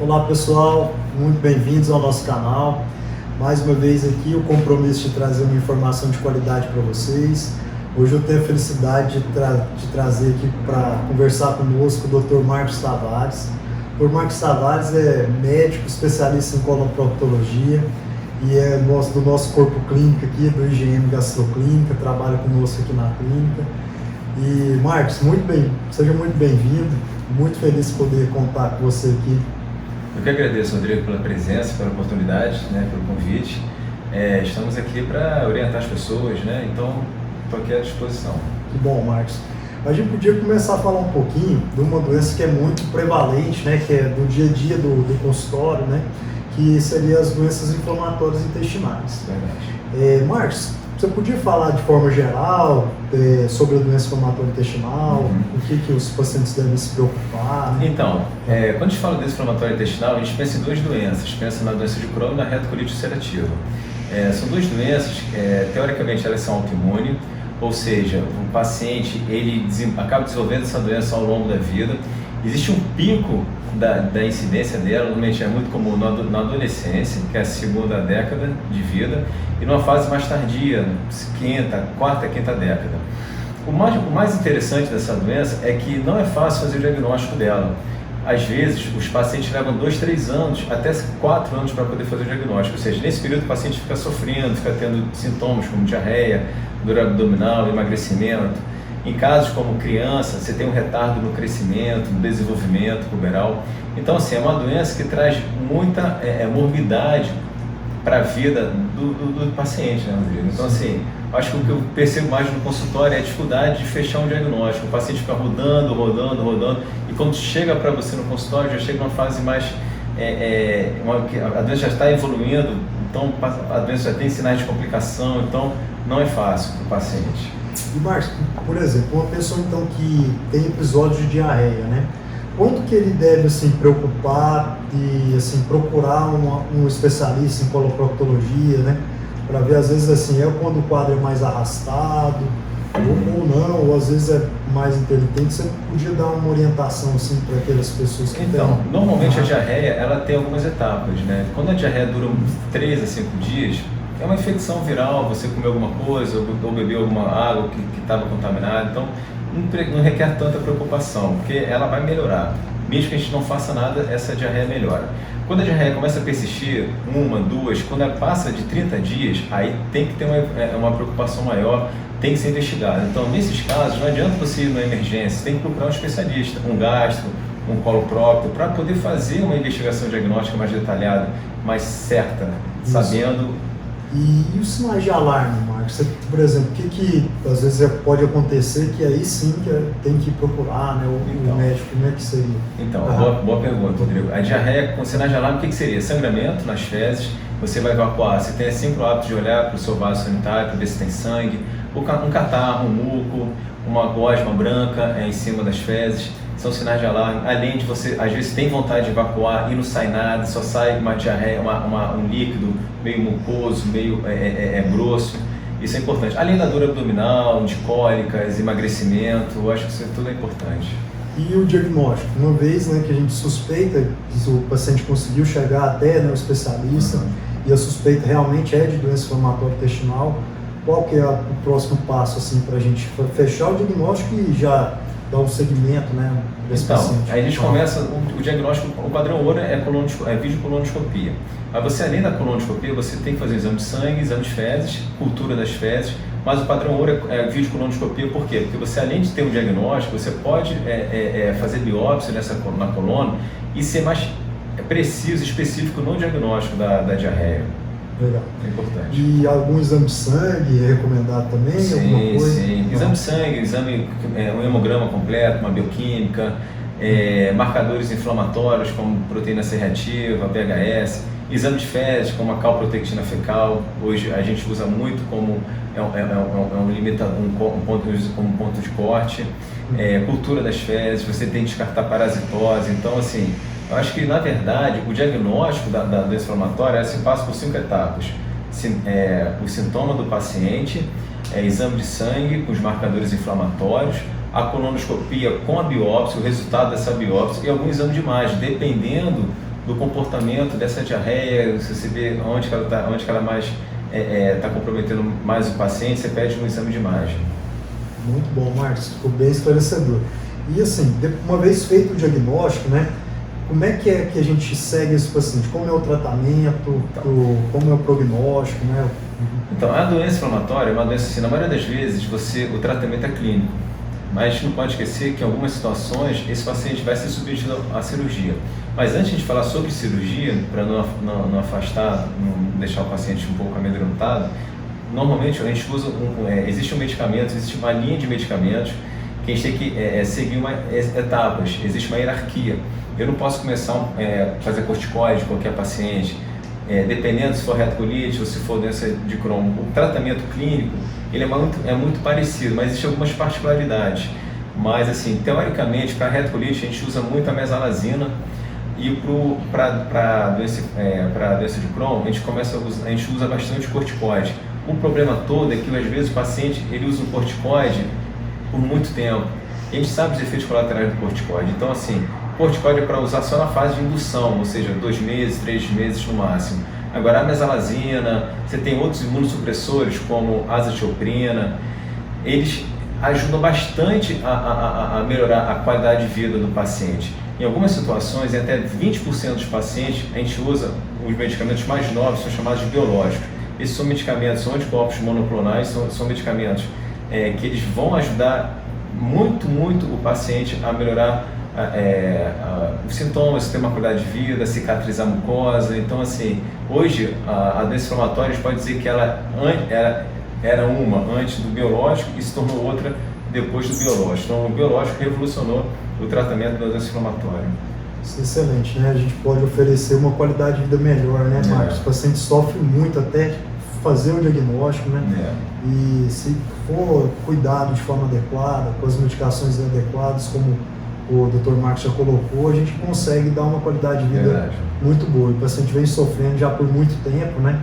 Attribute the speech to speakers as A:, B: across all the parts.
A: Olá pessoal, muito bem-vindos ao nosso canal. Mais uma vez aqui o compromisso de trazer uma informação de qualidade para vocês. Hoje eu tenho a felicidade de trazer aqui para conversar conosco o Dr. Marcos Tavares. O Dr. Marcos Tavares é médico, especialista em coloproctologia e é do nosso corpo clínico aqui, do IGM Gastroclínica, trabalha conosco aqui na clínica. E Marcos, seja muito bem-vindo, muito feliz de poder contar com você aqui.
B: Eu que agradeço, Rodrigo, pela presença, pela oportunidade, pelo convite. Estamos aqui para orientar as pessoas, então estou aqui à disposição.
A: Que bom, Marcos. A gente podia começar a falar um pouquinho de uma doença que é muito prevalente, que é do dia a dia do consultório, que seria as doenças inflamatórias intestinais.
B: Verdade.
A: Marcos, você podia falar de forma geral sobre a doença inflamatória intestinal, o que os pacientes devem se preocupar?
B: Então, quando a gente fala de doença inflamatória intestinal, a gente pensa em duas doenças, pensa na doença de Crohn e na retocolite ulcerativa. São duas doenças, teoricamente elas são autoimunes, ou seja, o paciente ele acaba desenvolvendo essa doença ao longo da vida. Existe um pico da incidência dela, normalmente é muito comum na adolescência, que é a segunda década de vida, e numa fase mais tardia, quarta, quinta década. O mais interessante dessa doença é que não é fácil fazer o diagnóstico dela. Às vezes, os pacientes levam 2, 3 anos, até 4 anos para poder fazer o diagnóstico, ou seja, nesse período o paciente fica sofrendo, fica tendo sintomas como diarreia, dor abdominal, emagrecimento. Em casos como criança, você tem um retardo no crescimento, no desenvolvimento puberal. Então, assim, é uma doença que traz muita morbidade para a vida do paciente, Rodrigo? Então, assim, acho que o que eu percebo mais no consultório é a dificuldade de fechar um diagnóstico. O paciente fica rodando, e quando chega para você no consultório, já chega numa fase mais... a doença já está evoluindo, então a doença já tem sinais de complicação, então não é fácil para o paciente.
A: E Marcos, por exemplo, uma pessoa então que tem episódios de diarreia, quanto que ele deve preocupar e procurar um especialista em coloproctologia, para ver às vezes quando o quadro é mais arrastado ou não, ou às vezes é mais intermitente. Você podia dar uma orientação para aquelas pessoas que
B: Então, normalmente a diarreia ela tem algumas etapas, Quando a diarreia dura 3 a 5 dias, é uma infecção viral, você comeu alguma coisa ou bebeu alguma água que estava contaminada, então não requer tanta preocupação, porque ela vai melhorar. Mesmo que a gente não faça nada, essa diarreia melhora. Quando a diarreia começa a persistir, 1, 2, quando ela passa de 30 dias, aí tem que ter uma preocupação maior, tem que ser investigado. Então, nesses casos, não adianta você ir na emergência, você tem que procurar um especialista, um gastro, um coloprocto, para poder fazer uma investigação diagnóstica mais detalhada, mais certa, sabendo...
A: E os sinais de alarme, Marcos? Por exemplo, o que às vezes pode acontecer que aí sim tem que procurar o médico, como é que seria?
B: Então, boa pergunta, Rodrigo. A diarreia com sinais de alarme, o que seria? Sangramento nas fezes, você vai evacuar, você tem sempre o hábito de olhar para o seu vaso sanitário para ver se tem sangue, um catarro, um muco, uma gosma branca em cima das fezes, são sinais de alarme, além de você, às vezes, tem vontade de evacuar e não sai nada, só sai uma diarreia, um líquido meio mucoso, meio grosso, isso é importante. Além da dor abdominal, de cólicas, emagrecimento, eu acho que isso tudo é importante.
A: E o diagnóstico? Uma vez que a gente suspeita que o paciente conseguiu chegar até o especialista e a suspeita realmente é de doença inflamatória intestinal, qual que é o próximo passo para a gente fechar o diagnóstico e já dar um segmento desse paciente?
B: Aí a gente começa o diagnóstico, o padrão ouro é videocolonoscopia. Mas você, além da colonoscopia, você tem que fazer exame de sangue, exame de fezes, cultura das fezes, mas o padrão ouro é videocolonoscopia. Por quê? Porque você, além de ter um diagnóstico, você pode fazer biópsia na coluna e ser mais preciso, específico no diagnóstico da diarreia.
A: Legal.
B: É importante.
A: E algum exame de sangue é recomendado também? Alguma coisa?
B: Sim. Exame de sangue, um hemograma completo, uma bioquímica, marcadores inflamatórios como proteína C reativa, VHS, exame de fezes como a calprotectina fecal. Hoje a gente usa muito como um ponto de corte. Cultura das fezes, você tem que descartar parasitose. Então, assim, eu acho que, na verdade, o diagnóstico da doença inflamatória se passa por 5 etapas. O sintoma do paciente, exame de sangue com os marcadores inflamatórios, a colonoscopia com a biópsia, o resultado dessa biópsia e algum exame de imagem, dependendo do comportamento dessa diarreia, se você vê onde que ela mais está comprometendo mais o paciente, você pede um exame de imagem.
A: Muito bom, Marcos, ficou bem esclarecedor. E assim, uma vez feito o diagnóstico, né, como é que a gente segue esse paciente? Como é o tratamento, como é o prognóstico, né?
B: Então, a doença inflamatória é uma doença, assim, na maioria das vezes, o tratamento é clínico. Mas a gente não pode esquecer que em algumas situações esse paciente vai ser submetido à cirurgia. Mas antes de falar sobre cirurgia, para não afastar, não deixar o paciente um pouco amedrontado, normalmente a gente usa existe um medicamento, existe uma linha de medicamentos que a gente tem que seguir etapas, existe uma hierarquia. Eu não posso começar a fazer corticoide em qualquer paciente, dependendo se for retocolite ou se for doença de Crohn. O tratamento clínico ele é muito parecido, mas existem algumas particularidades. Mas, assim, teoricamente, para a retocolite a gente usa muito a mesalazina, e para a doença de Crohn a gente usa bastante corticoide. O problema todo é que às vezes o paciente ele usa o corticoide por muito tempo. E a gente sabe os efeitos colaterais do corticoide. Então, assim, o corticoide é para usar só na fase de indução, ou seja, 2 meses, 3 meses no máximo. Agora, a mesalazina, você tem outros imunossupressores como a azatioprina, eles ajudam bastante a melhorar a qualidade de vida do paciente. Em algumas situações, em até 20% dos pacientes, a gente usa os medicamentos mais novos, são chamados de biológicos. Esses são medicamentos, são anticorpos monoclonais, são medicamentos que eles vão ajudar muito o paciente a melhorar os sintomas, ter uma qualidade de vida, cicatrizar a mucosa. Então, assim, hoje a doença inflamatória a gente pode dizer que ela era uma antes do biológico e se tornou outra depois do biológico. Então, o biológico revolucionou o tratamento da doença inflamatória.
A: Isso é excelente, né? A gente pode oferecer uma qualidade de vida melhor, né, Marcos? O paciente sofre muito até fazer o diagnóstico, né? E se for cuidado de forma adequada, com as medicações adequadas, como o Dr. Marcos já colocou, a gente consegue dar uma qualidade de vida muito boa. O paciente vem sofrendo já por muito tempo, né?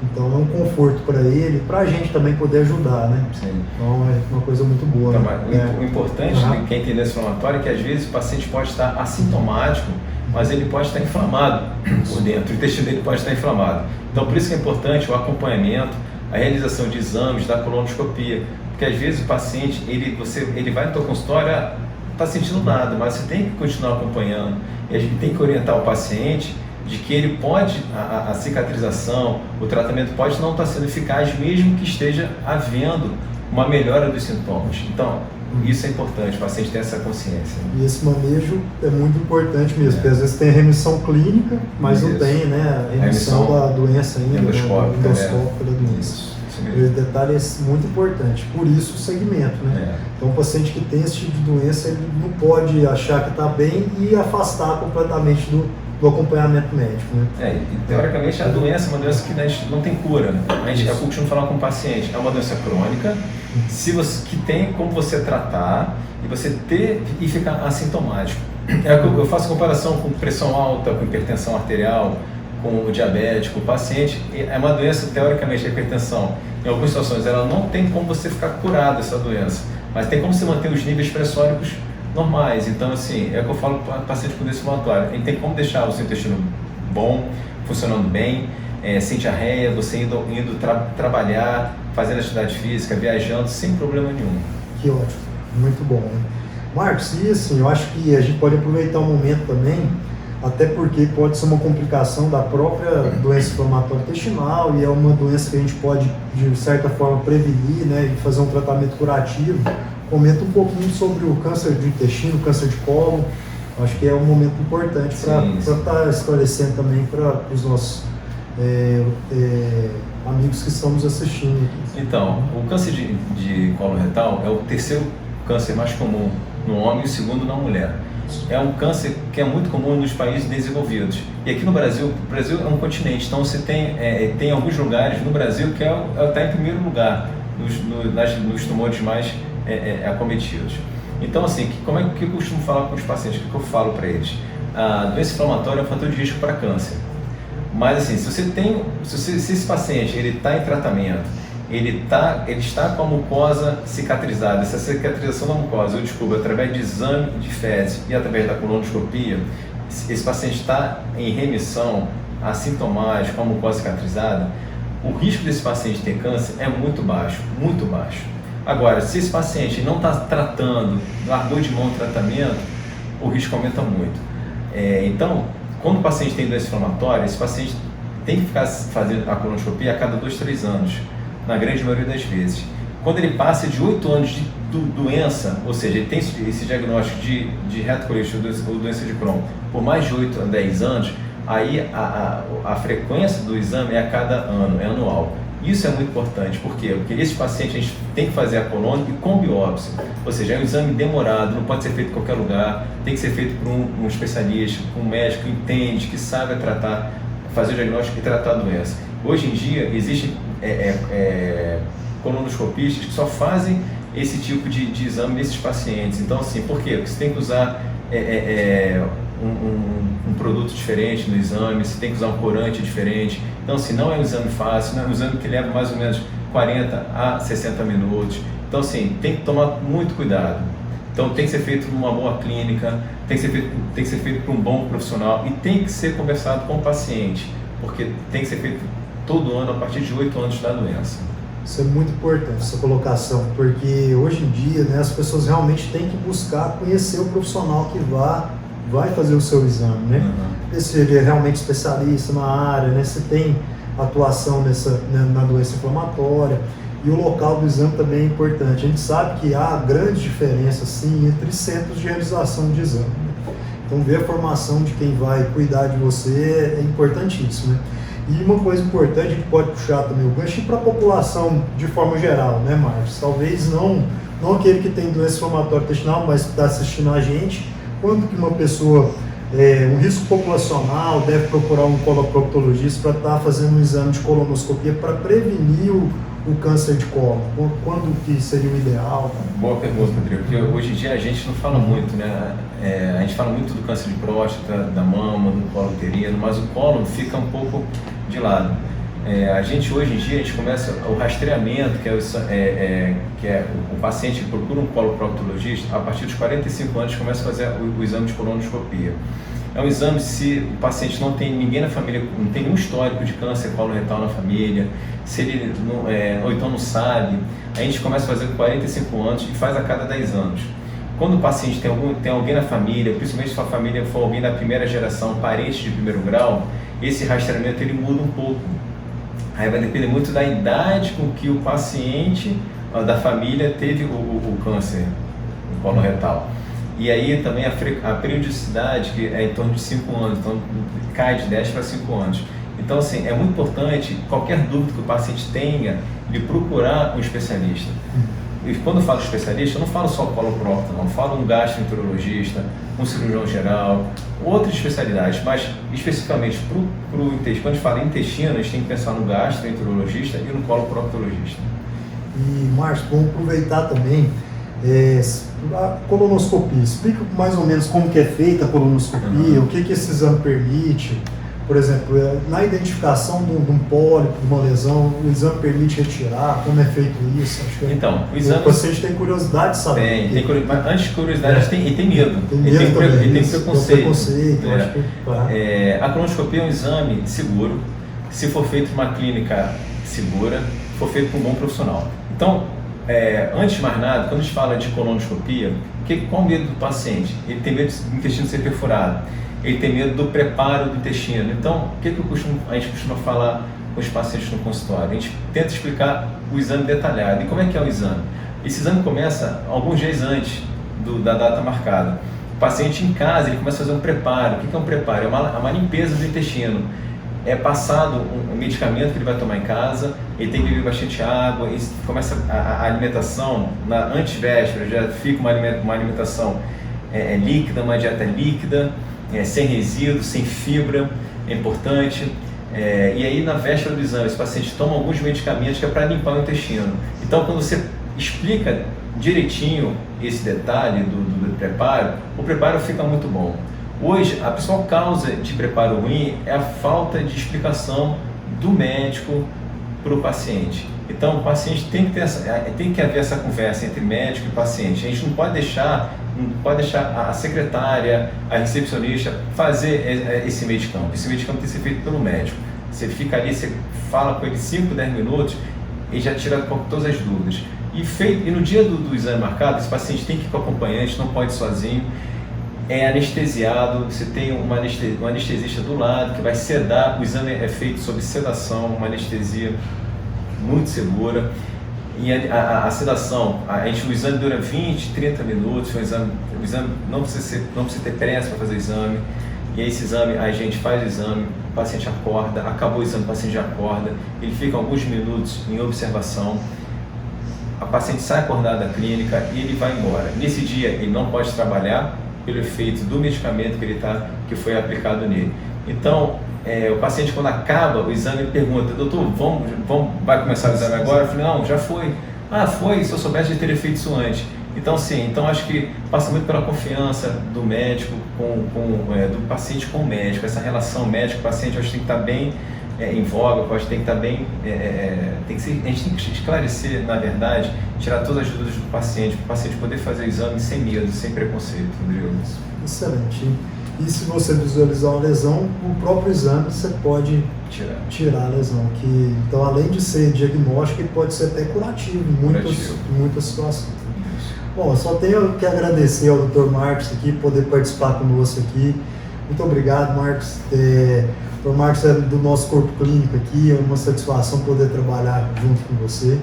A: Então é um conforto para ele, para a gente também poder ajudar, né?
B: Sim.
A: Então é uma coisa muito boa.
B: Então,
A: né?
B: O importante de quem tem doença inflamatória é que às vezes o paciente pode estar assintomático, mas ele pode estar inflamado por dentro, o intestino dele pode estar inflamado. Então por isso que é importante o acompanhamento, a realização de exames, da colonoscopia, porque às vezes o paciente, ele vai no teu consultório, não está sentindo nada, mas você tem que continuar acompanhando, e a gente tem que orientar o paciente de que ele pode, a cicatrização, o tratamento pode não estar sendo eficaz mesmo que esteja havendo uma melhora dos sintomas. Então, isso é importante, o paciente ter essa consciência.
A: E esse manejo é muito importante mesmo, porque às vezes tem a remissão clínica, mas não tem, né, a remissão da doença ainda, endoscópica da doença. Esse detalhe é muito importante, por isso o segmento, né? Então o paciente que tem esse tipo de doença, ele não pode achar que está bem e afastar completamente do acompanhamento médico, né?
B: E teoricamente a doença é uma doença que a gente não tem cura. A gente costumo falar com o paciente, é uma doença crônica, que tem como você tratar e você ter e ficar assintomático. Eu faço comparação com pressão alta, com hipertensão arterial, com o diabético. O paciente é uma doença, teoricamente, a hipertensão, em algumas situações ela não tem como você ficar curado dessa doença, mas tem como você manter os níveis pressóricos normais. Então, assim, é o que eu falo para o paciente com doença inflamatória. Ele tem como deixar o seu intestino bom, funcionando bem, sem diarreia, você indo trabalhar, fazendo atividade física, viajando, sem problema nenhum.
A: Que ótimo, muito bom, né? Marcos, e assim, eu acho que a gente pode aproveitar o momento também, até porque pode ser uma complicação da própria doença inflamatória intestinal e é uma doença que a gente pode, de certa forma, prevenir, né, e fazer um tratamento curativo. Comenta um pouquinho sobre o câncer de intestino, câncer de cólon. Acho que é um momento importante para estar esclarecendo também para os nossos amigos que estão nos assistindo aqui.
B: Então, o câncer de colo retal é o terceiro câncer mais comum no homem e o segundo na mulher. É um câncer que é muito comum nos países desenvolvidos. E aqui no Brasil, o Brasil é um continente, então você tem alguns lugares no Brasil que está em primeiro lugar nos tumores mais acometidos. Então, assim, como é que eu costumo falar com os pacientes? O que eu falo para eles? A doença inflamatória é um fator de risco para câncer. Mas, assim, se esse paciente está em tratamento, ele está com a mucosa cicatrizada, essa cicatrização da mucosa eu descubro através de exame de fezes e através da colonoscopia, esse paciente está em remissão, assintomático, com a mucosa cicatrizada, o risco desse paciente ter câncer é muito baixo, muito baixo. Agora, se esse paciente não está tratando, largou de mão o tratamento, o risco aumenta muito. Então, quando o paciente tem doença inflamatória, esse paciente tem que ficar fazendo a colonoscopia a cada 2, 3 anos, na grande maioria das vezes. Quando ele passa de 8 anos de doença, ou seja, ele tem esse diagnóstico de retocolite ou doença de Crohn por mais de 8 a 10 anos, aí a frequência do exame é a cada ano, é anual. Isso é muito importante, por quê? Porque esse paciente a gente tem que fazer a colônica com biópsia, ou seja, é um exame demorado, não pode ser feito em qualquer lugar, tem que ser feito por um especialista, por um médico que entende, que sabe tratar, fazer o diagnóstico e tratar a doença. Hoje em dia existem colonoscopistas que só fazem esse tipo de exame nesses pacientes. Então, assim, por quê? Porque você tem que usar um produto diferente no exame, você tem que usar um corante diferente. Então, assim, não é um exame fácil, não é um exame que leva mais ou menos 40 a 60 minutos. Então, assim, tem que tomar muito cuidado. Então, tem que ser feito numa boa clínica, tem que ser feito por um bom profissional e tem que ser conversado com o paciente, porque tem que ser feito todo ano a partir de 8 anos da doença.
A: Isso é muito importante, essa colocação, porque hoje em dia, né, as pessoas realmente têm que buscar conhecer o profissional que vai fazer o seu exame, né? Ver se ele é realmente especialista na área, né? Se tem atuação na doença inflamatória. E o local do exame também é importante. A gente sabe que há grande diferença, sim, entre centros de realização de exame, né? Então, ver a formação de quem vai cuidar de você é importantíssimo, né? E uma coisa importante, a gente pode puxar também o gancho para a população de forma geral, né, Marcos? Talvez não aquele que tem doença inflamatória intestinal, mas está assistindo a gente, quando que uma pessoa, um risco populacional, deve procurar um coloproctologista para estar fazendo um exame de colonoscopia para prevenir o câncer de colo? Quando que seria o ideal?
B: Boa pergunta, Rodrigo, porque hoje em dia a gente não fala muito, né? A gente fala muito do câncer de próstata, da mama, do colo uterino, mas o colo fica um pouco de lado. A gente hoje em dia, a gente começa o rastreamento, que é o paciente que procura um coloproctologista, a partir dos 45 anos começa a fazer o exame de colonoscopia. É um exame se o paciente não tem ninguém na família, não tem nenhum histórico de câncer coloretal na família, se ele ou então não sabe, a gente começa a fazer com 45 anos e faz a cada 10 anos. Quando o paciente tem alguém na família, principalmente se a família for alguém da primeira geração, parente de primeiro grau, esse rastreamento ele muda um pouco. Aí vai depender muito da idade com que o paciente da família teve o câncer coloretal. E aí também a periodicidade, que é em torno de 5 anos, então cai de 10 para 5 anos. Então, assim, é muito importante, qualquer dúvida que o paciente tenha, de procurar um especialista. E quando eu falo especialista, eu não falo só coloprocto, não, eu falo um gastroenterologista, um cirurgião geral, outras especialidades, mas especificamente para o intestino. Quando a gente fala em intestino, a gente tem que pensar no gastroenterologista e no coloproctologista.
A: E, Márcio, vamos aproveitar também a colonoscopia. Explica mais ou menos como que é feita a colonoscopia, o que esse exame permite. Por exemplo, na identificação de um pólipo, de uma lesão, o exame permite retirar, como é feito isso? Acho que
B: então, o exame...
A: O paciente tem curiosidade de saber.
B: Mas antes de curiosidade, ele tem medo.
A: Ele tem
B: preconceito.
A: Claro.
B: A colonoscopia é um exame seguro, se for feito em uma clínica segura, for feito por um bom profissional. Então, antes de mais nada, quando a gente fala de colonoscopia, qual o medo do paciente? Ele tem medo do intestino ser perfurado. Ele tem medo do preparo do intestino. Então, o que a gente costuma falar com os pacientes no consultório? A gente tenta explicar o exame detalhado. E como é que é o exame? Esse exame começa alguns dias antes da data marcada. O paciente em casa, ele começa a fazer um preparo. O que é um preparo? É uma limpeza do intestino. É passado um medicamento que ele vai tomar em casa, ele tem que beber bastante água, e começa a alimentação, na antivéspera, já fica uma alimentação líquida, uma dieta líquida, sem resíduos, sem fibra, é importante. E aí na véspera do exame, esse paciente toma alguns medicamentos que é para limpar o intestino. Então quando você explica direitinho esse detalhe do preparo, o preparo fica muito bom. Hoje, a principal causa de preparo ruim é a falta de explicação do médico para o paciente. Então, o paciente tem que haver essa conversa entre médico e paciente. A gente não pode deixar a secretária, a recepcionista fazer esse meio de campo. Esse meio de campo tem que ser feito pelo médico. Você fica ali, você fala com ele 5, 10 minutos e já tira todas as dúvidas. E no dia do exame marcado, esse paciente tem que ir com acompanhante, não pode ir sozinho. É anestesiado, você tem um anestesista do lado que vai sedar. O exame é feito sob sedação, uma anestesia muito segura. E a sedação, o exame dura 20, 30 minutos. O exame não precisa ter pressa para fazer o exame. E esse exame, a gente faz o exame, o paciente acorda, acabou o exame, o paciente já acorda, ele fica alguns minutos em observação, a paciente sai acordada da clínica e ele vai embora. Nesse dia ele não pode trabalhar pelo efeito do medicamento que foi aplicado nele. Então, o paciente, quando acaba o exame, pergunta: doutor, vai começar o exame agora? Eu falei: não, já foi. Ah, foi? Se eu soubesse, eu teria feito isso antes. Então, sim, acho que passa muito pela confiança do médico, do paciente com o médico. Essa relação médico-paciente, acho que tem que estar bem em voga, acho que tem que estar bem... a gente tem que esclarecer, na verdade, tirar todas as dúvidas do paciente, para o paciente poder fazer o exame sem medo, sem preconceito, Rodrigo.
A: Excelente. E se você visualizar uma lesão, o próprio exame você pode tirar a lesão. Então, além de ser diagnóstico, ele pode ser até curativo em muitas situações. Bom, eu só tenho que agradecer ao Dr. Marcos aqui, poder participar conosco aqui. Muito obrigado, Marcos. O Dr. Marcos é do nosso corpo clínico aqui, é uma satisfação poder trabalhar junto com você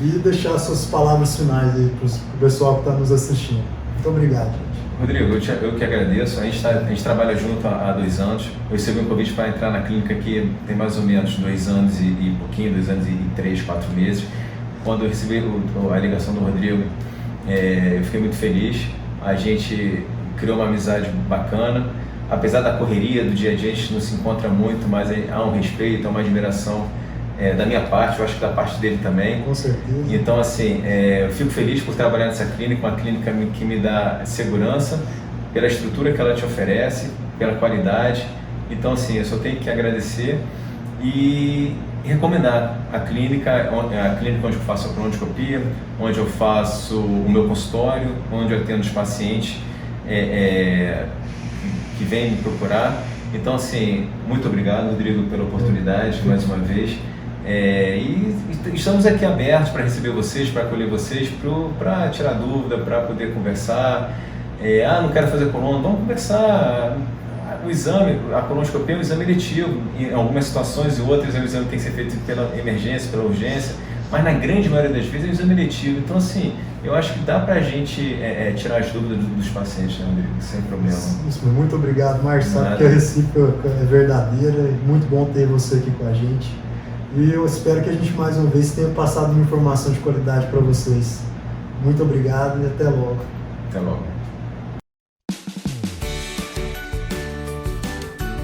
A: e deixar suas palavras finais aí para o pessoal que está nos assistindo. Muito obrigado, gente.
B: Rodrigo, eu que agradeço. A gente trabalha junto há 2 anos. Eu recebi um convite para entrar na clínica aqui tem mais ou menos 2 anos e pouquinho, 2 anos e 3, 4 meses. Quando eu recebi a ligação do Rodrigo, eu fiquei muito feliz. A gente criou uma amizade bacana. Apesar da correria do dia a dia, a gente não se encontra muito, mas há um respeito, há uma admiração da minha parte, eu acho que da parte dele também.
A: Com certeza.
B: Então, assim, eu fico feliz por trabalhar nessa clínica, uma clínica que me dá segurança, pela estrutura que ela te oferece, pela qualidade. Então, assim, eu só tenho que agradecer e recomendar a clínica onde eu faço a colonoscopia, onde eu faço o meu consultório, onde eu atendo os pacientes que vêm me procurar. Então, assim, muito obrigado, Rodrigo, pela oportunidade, mais uma vez. E estamos aqui abertos para receber vocês, para acolher vocês, para tirar dúvida, para poder conversar. Não quero fazer coluna, vamos conversar. O exame, a colonoscopia é um exame eletivo, em algumas situações e outras o exame tem que ser feito pela emergência, pela urgência, mas na grande maioria das vezes é um exame eletivo. Então, assim, eu acho que dá pra gente tirar as dúvidas dos pacientes, né, Rodrigo? Sem problema.
A: Isso, muito obrigado, Marcos. Sabe que a recíproca é verdadeira, é muito bom ter você aqui com a gente. E eu espero que a gente mais uma vez tenha passado uma informação de qualidade para vocês. Muito obrigado e até logo.
B: Até logo.